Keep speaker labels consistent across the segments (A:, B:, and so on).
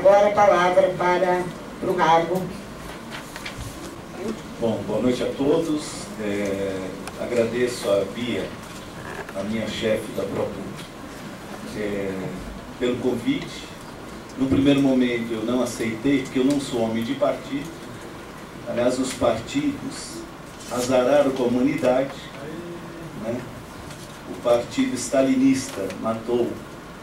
A: agora a palavra para o Rago.
B: Bom, boa noite a todos. Agradeço a Bia, a minha chefe da ProPublica, pelo convite. No primeiro momento eu não aceitei, porque eu não sou homem de partido. Aliás, os partidos azararam com a humanidade, né? O partido stalinista matou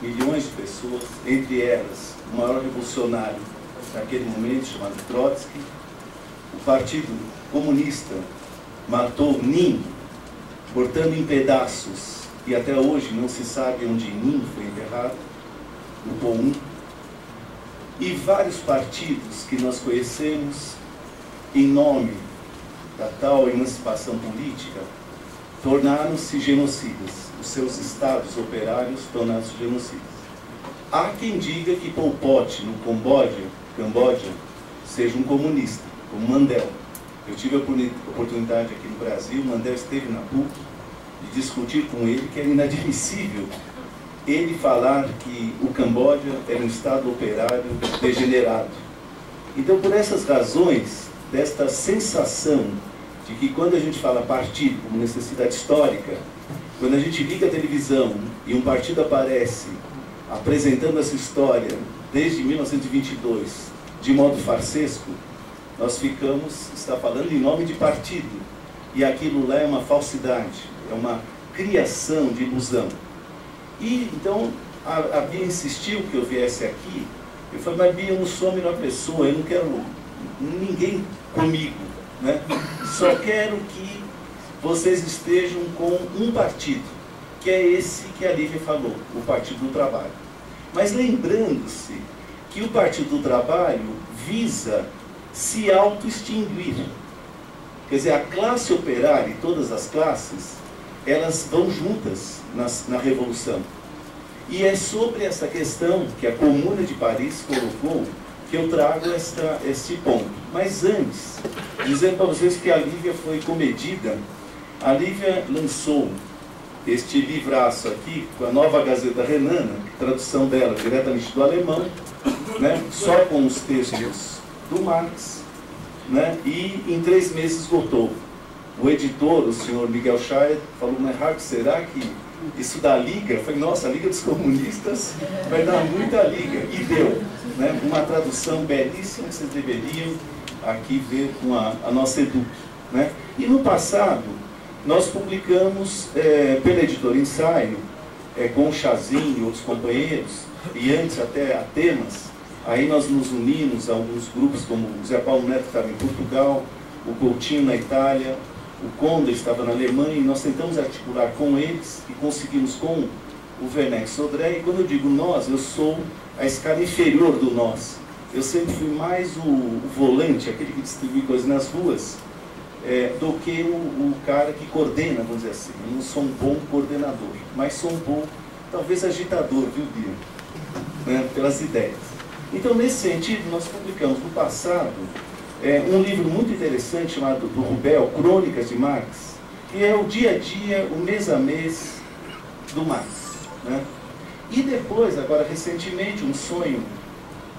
B: milhões de pessoas, entre elas o maior revolucionário naquele momento, chamado Trotsky. O partido comunista matou Nin, cortando em pedaços, e até hoje não se sabe onde Nin foi enterrado, no POUM. E vários partidos que nós conhecemos, em nome da tal emancipação política, tornaram-se genocidas. Os seus estados operários tornaram-se genocidas. Há quem diga que Pol Pot, no Camboja, seja um comunista, como Mandela. Eu tive a oportunidade aqui no Brasil, Mandela esteve na PUC, de discutir com ele que era inadmissível ele falar que o Camboja era um estado operário degenerado. Então, por essas razões, desta sensação de que quando a gente fala partido como necessidade histórica, quando a gente liga a televisão e um partido aparece apresentando essa história desde 1922 de modo farsesco, nós está falando em nome de partido, e aquilo lá é uma falsidade, é uma criação de ilusão. E então a Bia insistiu que eu viesse aqui. Eu falei, mas Bia, eu não sou a melhor pessoa, eu não quero ninguém comigo, né? Só quero que vocês estejam com um partido, que é esse que a Lívia falou, o Partido do Trabalho. Mas lembrando-se que o Partido do Trabalho visa se auto-extinguir. Quer dizer, a classe operária e todas as classes, elas vão juntas na Revolução. E é sobre essa questão que a Comuna de Paris colocou que eu trago este ponto. Mas antes, dizendo para vocês que a Lívia foi comedida, a Lívia lançou este livraço aqui, com a Nova Gazeta Renana, tradução dela diretamente do alemão, né, só com os textos do Marx, né, e em 3 meses esgotou. O editor, o senhor Miguel Schaier, falou, mas Rago, será que isso dá liga? Eu falei, nossa, a Liga dos Comunistas vai dar muita liga. E deu, né, uma tradução belíssima que vocês deveriam aqui ver com a nossa Edu, né? E no passado, nós publicamos pela editora Ensaio, com o Chazinho e outros companheiros, e antes até a Temas, aí nós nos unimos a alguns grupos, como o Zé Paulo Neto, que estava em Portugal, o Coutinho na Itália, o Conde estava na Alemanha, e nós tentamos articular com eles, e conseguimos com o Werneck Sodré. E quando eu digo nós, eu sou a escala inferior do nós. Eu sempre fui mais o volante, aquele que distribui coisas nas ruas, do que o cara que coordena, vamos dizer assim. Eu não sou um bom coordenador, mas sou um bom, talvez, agitador, viu, Bia? Né? Pelas ideias. Então, nesse sentido, nós publicamos no passado um livro muito interessante chamado do Rubel, Crônicas de Marx, que é o dia a dia, o mês a mês do Marx, né? E depois, agora recentemente, um sonho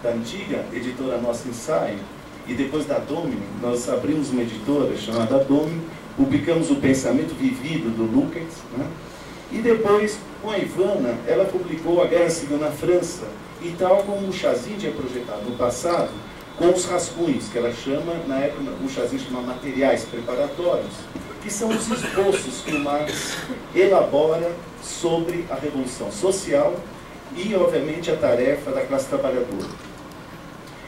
B: da antiga editora Nossa Ensaio, e depois da Domini, nós abrimos uma editora chamada Domini, publicamos o Pensamento Vivido do Lukács, né? E depois, com a Ivana, ela publicou A Guerra Civil na França, e tal como o Chazinho tinha projetado no passado, com os rascunhos, que ela chama, na época o Chazinho chama materiais preparatórios, que são os esboços que o Marx elabora sobre a Revolução Social e, obviamente, a tarefa da classe trabalhadora.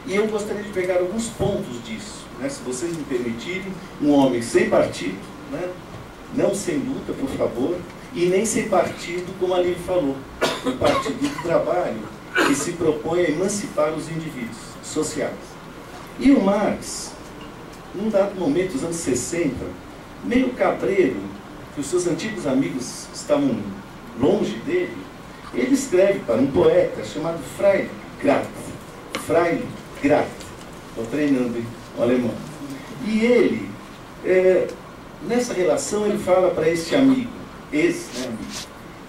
B: E eu gostaria de pegar alguns pontos disso, né? Se vocês me permitirem, um homem sem partido, né? Não sem luta, por favor, e nem sem partido, como a Lívia falou, o Partido do Trabalho, que se propõe a emancipar os indivíduos sociais. E o Marx, num dado momento, nos anos 60, meio cabreiro, que os seus antigos amigos estavam longe dele, ele escreve para um poeta chamado Freiligrath. Freiligrath, estou treinando o alemão. E ele, nessa relação, ele fala para este amigo,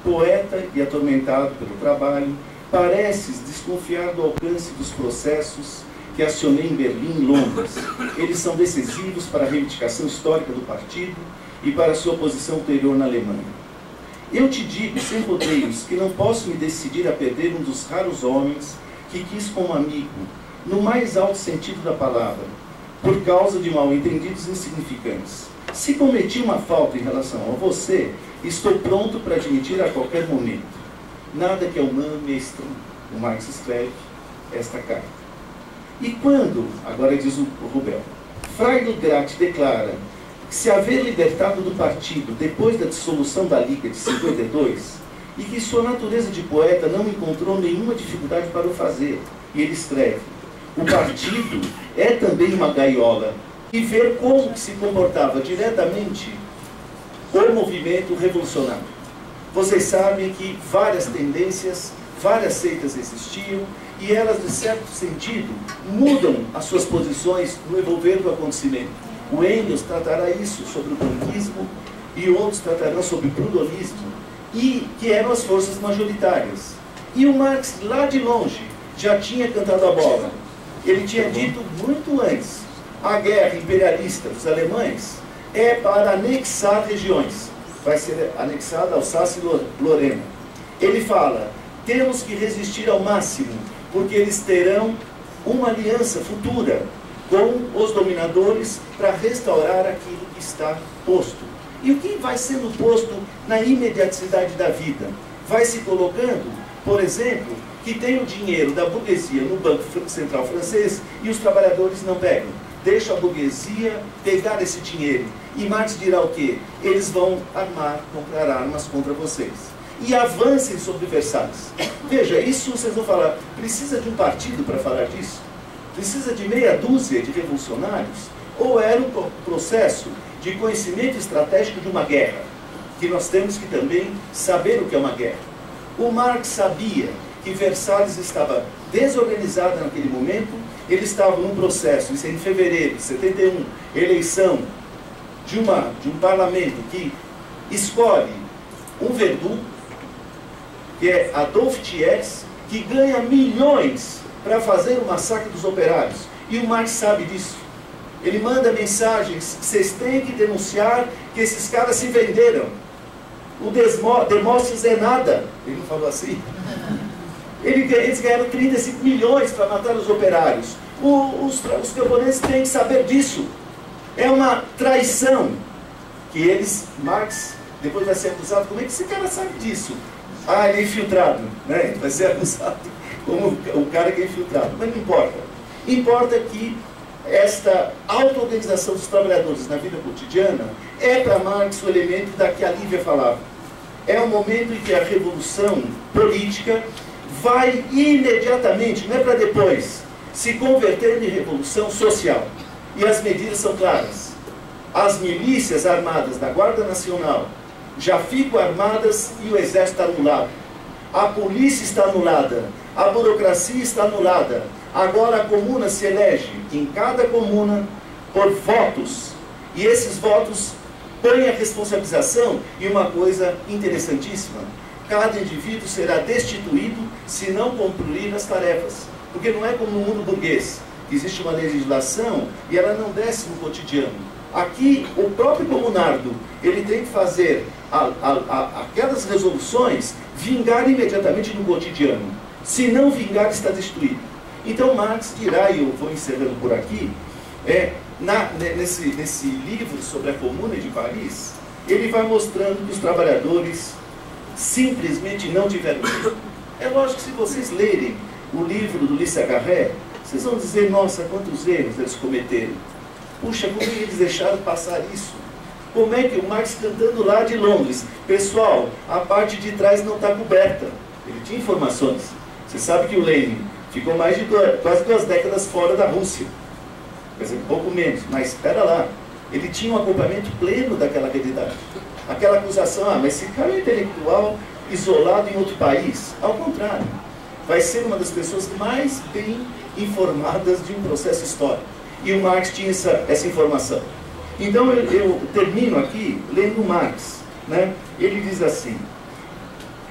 B: poeta e atormentado pelo trabalho, pareces desconfiar do alcance dos processos que acionei em Berlim e Londres. Eles são decisivos para a reivindicação histórica do partido e para a sua posição ulterior na Alemanha. Eu te digo, sem rodeios, que não posso me decidir a perder um dos raros homens que quis como amigo, no mais alto sentido da palavra, por causa de mal-entendidos insignificantes. Se cometi uma falta em relação a você, estou pronto para admitir a qualquer momento. Nada que é humano me é estranho. O Marx escreve esta carta. E quando, agora diz o Rubel, Freiligrath declara que se haver libertado do partido depois da dissolução da Liga de 52, e que sua natureza de poeta não encontrou nenhuma dificuldade para o fazer, e ele escreve, o partido é também uma gaiola, e ver como se comportava diretamente o movimento revolucionário. Vocês sabem que várias tendências, várias seitas existiam, e elas, de certo sentido, mudam as suas posições no envolver do acontecimento. O Engels tratará isso sobre o banquismo, e outros tratarão sobre o prudonismo, e que eram as forças majoritárias. E o Marx, lá de longe, já tinha cantado a bola. Ele tinha dito muito antes, a guerra imperialista dos alemães é para anexar regiões. Vai ser anexada Alsácia e Lorena. Ele fala, temos que resistir ao máximo, porque eles terão uma aliança futura com os dominadores para restaurar aquilo que está posto. E o que vai sendo posto na imediaticidade da vida? Vai se colocando, por exemplo, que tem o dinheiro da burguesia no Banco Central francês e os trabalhadores não pegam. Deixa a burguesia pegar esse dinheiro. E Marx dirá o quê? Eles vão armar, comprar armas contra vocês. E avancem sobre Versalhes. Veja, isso vocês vão falar, precisa de um partido para falar disso? Precisa de meia dúzia de revolucionários? Ou era um processo de conhecimento estratégico de uma guerra? Que nós temos que também saber o que é uma guerra. O Marx sabia que Versalhes estava desorganizada naquele momento, ele estava num processo, isso é em fevereiro de 71, eleição de um parlamento que escolhe um verdugo, que é Adolf Thiers, que ganha milhões para fazer o massacre dos operários. E o Marx sabe disso. Ele manda mensagens, vocês têm que denunciar que esses caras se venderam. O Demóstenes é nada. Ele não falou assim. Eles ganharam 35 milhões para matar os operários. Os camponeses têm que saber disso. É uma traição que eles, Marx, depois vai ser acusado. Como é que esse cara sabe disso? Ah, ele é infiltrado, né? Vai ser acusado como o cara que é infiltrado. Mas não importa. Importa que esta auto-organização dos trabalhadores na vida cotidiana é para Marx o elemento da que a Lívia falava. É um momento em que a revolução política vai imediatamente, não é para depois, se converter em revolução social. E as medidas são claras. As milícias armadas da Guarda Nacional já ficam armadas e o exército está anulado. A polícia está anulada, a burocracia está anulada. Agora a comuna se elege, em cada comuna, por votos. E esses votos põem a responsabilização e uma coisa interessantíssima. Cada indivíduo será destituído se não cumprir as tarefas. Porque não é como no mundo burguês, que existe uma legislação e ela não desce no cotidiano. Aqui, o próprio comunardo, ele tem que fazer aquelas resoluções vingar imediatamente no cotidiano. Se não vingar, está destruído. Então Marx dirá, e eu vou encerrando por aqui, nesse livro sobre a Comuna de Paris, ele vai mostrando que os trabalhadores simplesmente não tiveram medo. É lógico que se vocês lerem o livro do Luis Agarré, vocês vão dizer, nossa, quantos erros eles cometeram. Puxa, como eles deixaram passar isso? Como é que o Marx cantando lá de Londres, pessoal, a parte de trás não está coberta. Ele tinha informações. Você sabe que o Lenin ficou mais de quase 2 décadas fora da Rússia. Quer dizer, um pouco menos, mas espera lá. Ele tinha um acompanhamento pleno daquela realidade. Aquela acusação, mas esse cara é intelectual isolado em outro país. Ao contrário, vai ser uma das pessoas mais bem informadas de um processo histórico. E o Marx tinha essa informação. Então eu termino aqui lendo Marx, né? Ele diz assim,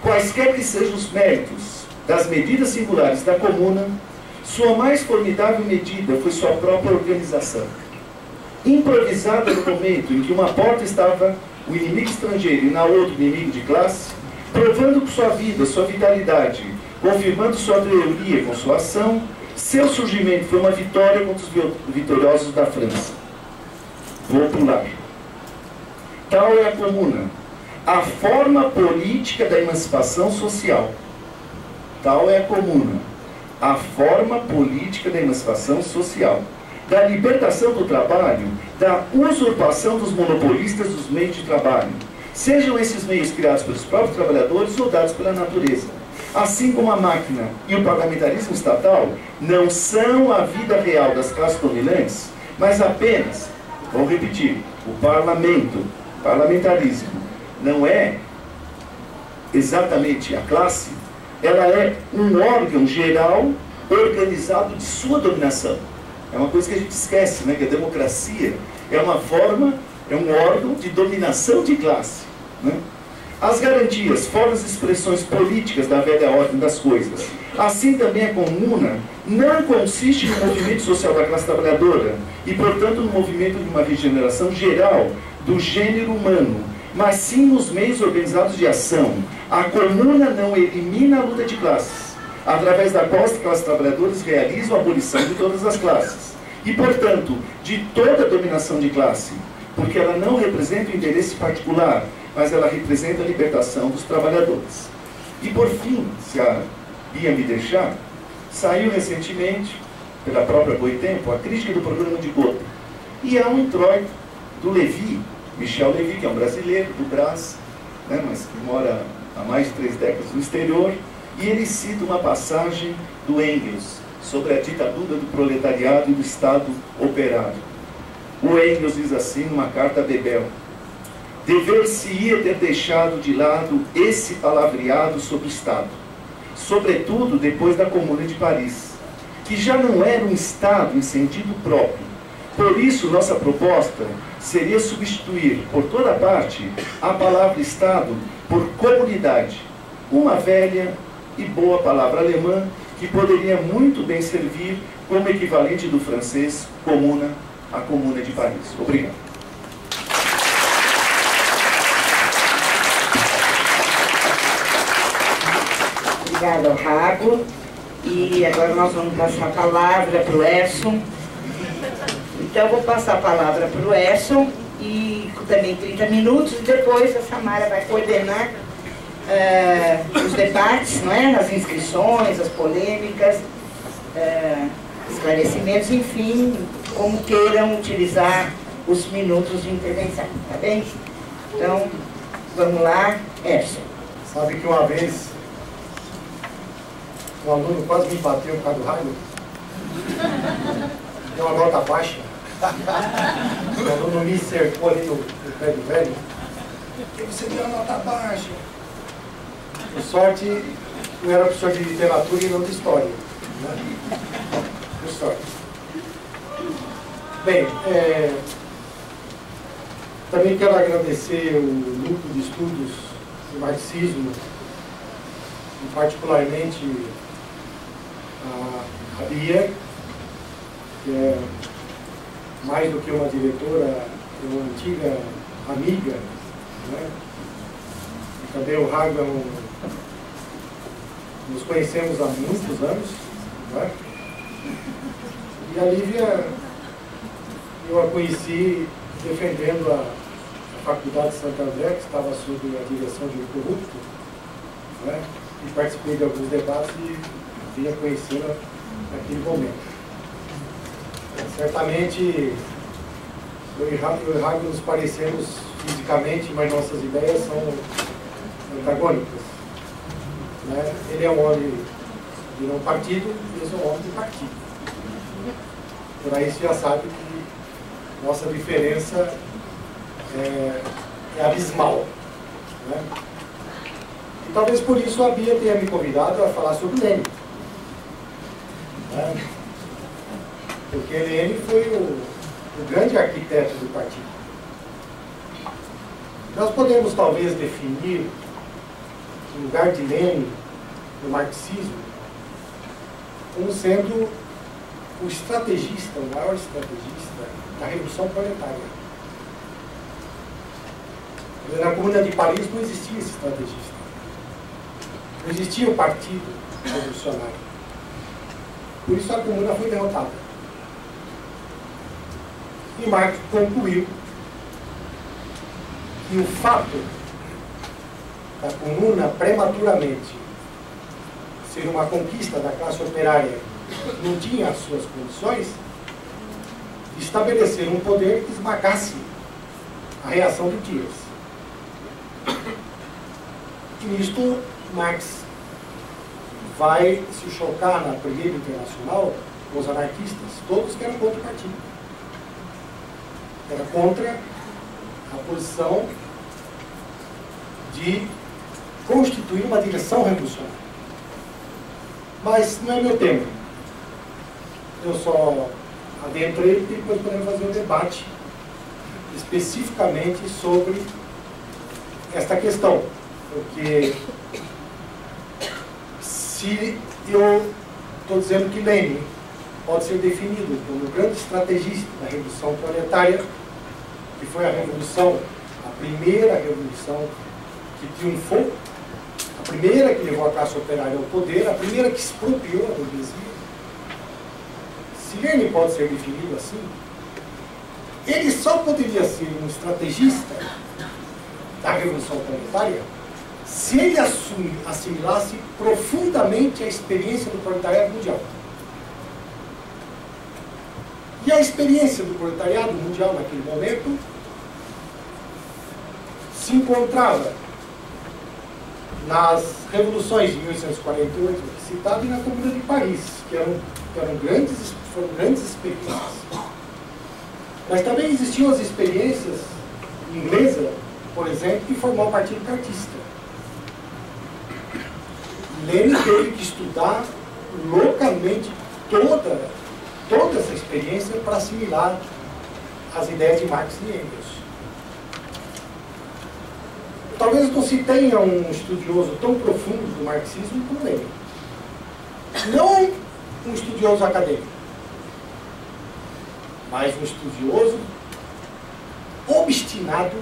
B: quaisquer que sejam os méritos das medidas singulares da comuna, sua mais formidável medida foi sua própria organização. Improvisada no momento em que uma porta estava o inimigo estrangeiro e na outra o inimigo de classe, provando com sua vida, sua vitalidade, confirmando sua teoria com sua ação, seu surgimento foi uma vitória contra os vitoriosos da França. Vou pular. Tal é a comuna, a forma política da emancipação social. Tal é a comuna, a forma política da emancipação social, da libertação do trabalho, da usurpação dos monopolistas dos meios de trabalho, sejam esses meios criados pelos próprios trabalhadores ou dados pela natureza. Assim como a máquina e o parlamentarismo estatal não são a vida real das classes dominantes, mas apenas, vou repetir, o parlamentarismo não é exatamente a classe, ela é um órgão geral organizado de sua dominação. É uma coisa que a gente esquece, né? Que a democracia é uma forma, é um órgão de dominação de classe, né? As garantias, formas e expressões políticas da velha ordem das coisas. Assim também a comuna não consiste no movimento social da classe trabalhadora e, portanto, no movimento de uma regeneração geral do gênero humano, mas sim nos meios organizados de ação. A comuna não elimina a luta de classes, através da qual as classes trabalhadoras realizam a abolição de todas as classes e, portanto, de toda a dominação de classe, porque ela não representa o interesse particular, mas ela representa a libertação dos trabalhadores. E, por fim, se a Bia me deixar, saiu recentemente, pela própria Boitempo, a crítica do programa de Gotha. E há um introito do Lévy, Michel Lévy, que é um brasileiro do Brás, né, mas que mora há mais de 3 décadas no exterior, e ele cita uma passagem do Engels sobre a ditadura do proletariado e do Estado operário. O Engels diz assim numa carta a Bebel: dever-se-ia ter deixado de lado esse palavreado sobre o Estado, sobretudo depois da Comuna de Paris, que já não era um Estado em sentido próprio. Por isso, nossa proposta seria substituir, por toda parte, a palavra Estado por comunidade, uma velha e boa palavra alemã que poderia muito bem servir como equivalente do francês comuna, a Comuna de Paris. Obrigado.
A: Obrigada ao Rago. E agora nós vamos passar a palavra para o Edson. Então eu vou passar a palavra para o Edson, e também 30 minutos, e depois a Samara vai coordenar os debates, não é? As inscrições, as polêmicas, esclarecimentos, enfim, como queiram utilizar os minutos de intervenção, tá bem? Então, vamos lá, Edson.
C: Sabe que uma vez um aluno quase me bateu por causa do raio? Deu uma nota baixa. O aluno me cercou ali no pé do velho. Por que você deu uma nota baixa? Por sorte, eu era professor de literatura e não de história, né? Por sorte. Bem, também quero agradecer o grupo de estudos do marxismo, e particularmente a Bia, que é mais do que uma diretora, é uma antiga amiga, né? E também o Raga, nos conhecemos há muitos anos, né? E a Lívia, eu a conheci defendendo a Faculdade de Santo André, que estava sob a direção de um corrupto, né? E participei de alguns debates e vinha conhecê-la naquele momento. Certamente, eu e Rago nos parecemos fisicamente, mas nossas ideias são antagônicas, né? Ele é um homem de não partido, e eu sou um homem de partido. Por aí você já sabe que nossa diferença é abismal, né? E talvez por isso a Bia tenha me convidado a falar sobre Lênin, né? Porque Lênin foi o grande arquiteto do partido. Nós podemos talvez definir o lugar de Lênin do marxismo como sendo o estrategista, o maior estrategista da Revolução Proletária. Na Comuna de Paris não existia esse estrategista. Não existia o Partido Revolucionário. Por isso a Comuna foi derrotada. E Marx concluiu que o fato da Comuna prematuramente ser uma conquista da classe operária que não tinha as suas condições, de estabelecer um poder que esmagasse a reação do Thiers. E nisto, Marx vai se chocar na Primeira Internacional com os anarquistas, todos que eram contra o partido. Era contra a posição de constituir uma direção revolucionária. Mas não é meu tema. Eu só adentrei porque depois podemos fazer um debate especificamente sobre esta questão. Porque se eu estou dizendo que Lenin pode ser definido como o grande estrategista da Revolução Proletária, que foi a revolução, a primeira revolução que triunfou, a primeira que levou a classe operária ao poder, a primeira que expropriou a burguesia. Se Lenin pode ser definido assim, ele só poderia ser um estrategista da Revolução Proletária se ele assimilasse profundamente a experiência do proletariado mundial. E a experiência do proletariado mundial naquele momento se encontrava nas revoluções de 1848, citado, e na Comuna de Paris, que foram grandes experiências. Mas também existiam as experiências inglesas, por exemplo, que formou o Partido Cartista. Lenin teve que estudar loucamente toda essa experiência para assimilar as ideias de Marx e Engels. Talvez não se tenha um estudioso tão profundo do marxismo como Lenin. Não um estudioso acadêmico, mas um estudioso obstinado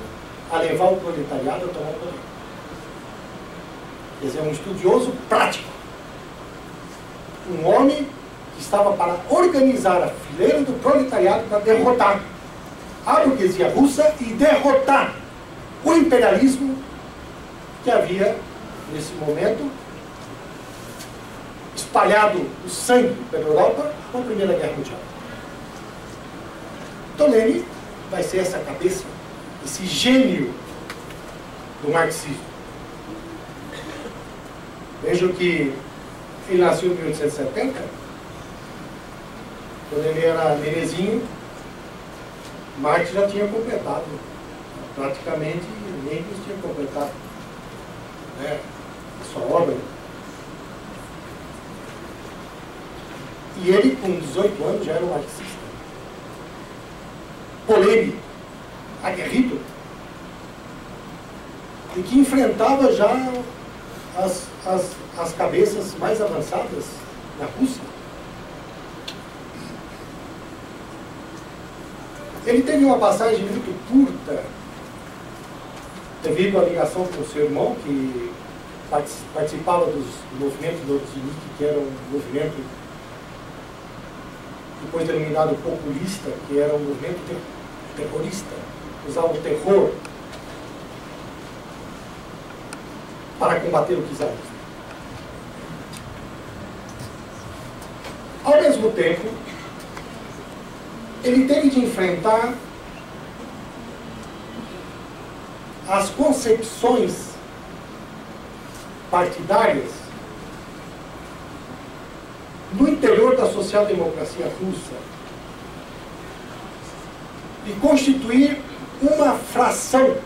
C: a levar o proletariado a tomar o poder. Quer dizer, um estudioso prático. Um homem que estava para organizar a fileira do proletariado para derrotar a burguesia russa e derrotar o imperialismo que havia, nesse momento, espalhado o sangue pela Europa com a Primeira Guerra Mundial. Então Lenin vai ser essa cabeça, esse gênio do marxismo. Vejam que ele nasceu em 1870, quando ele era menezinho, Marx já tinha completado, praticamente Engels tinha completado, né, a sua obra. E ele, com 18 anos, já era um marxista. Polêmico, aguerrido, e que enfrentava já as cabeças mais avançadas da Rússia. Ele teve uma passagem muito curta, devido à ligação com o seu irmão, que participava dos movimentos do Bolchevique, que era um movimento depois denominado populista, que era um movimento terrorista, usava o terror para combater o czarismo. Ao mesmo tempo, ele teve de enfrentar as concepções partidárias no interior da social-democracia russa e constituir uma fração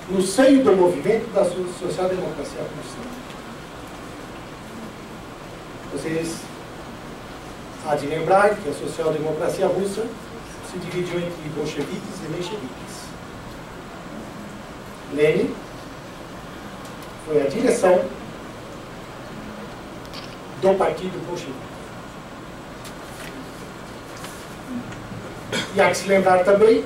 C: no seio do movimento da social-democracia russa. Vocês há de lembrar que a social-democracia russa se dividiu entre bolcheviques e mencheviques. Lenin foi a direção do partido bolchevique. E há que se lembrar também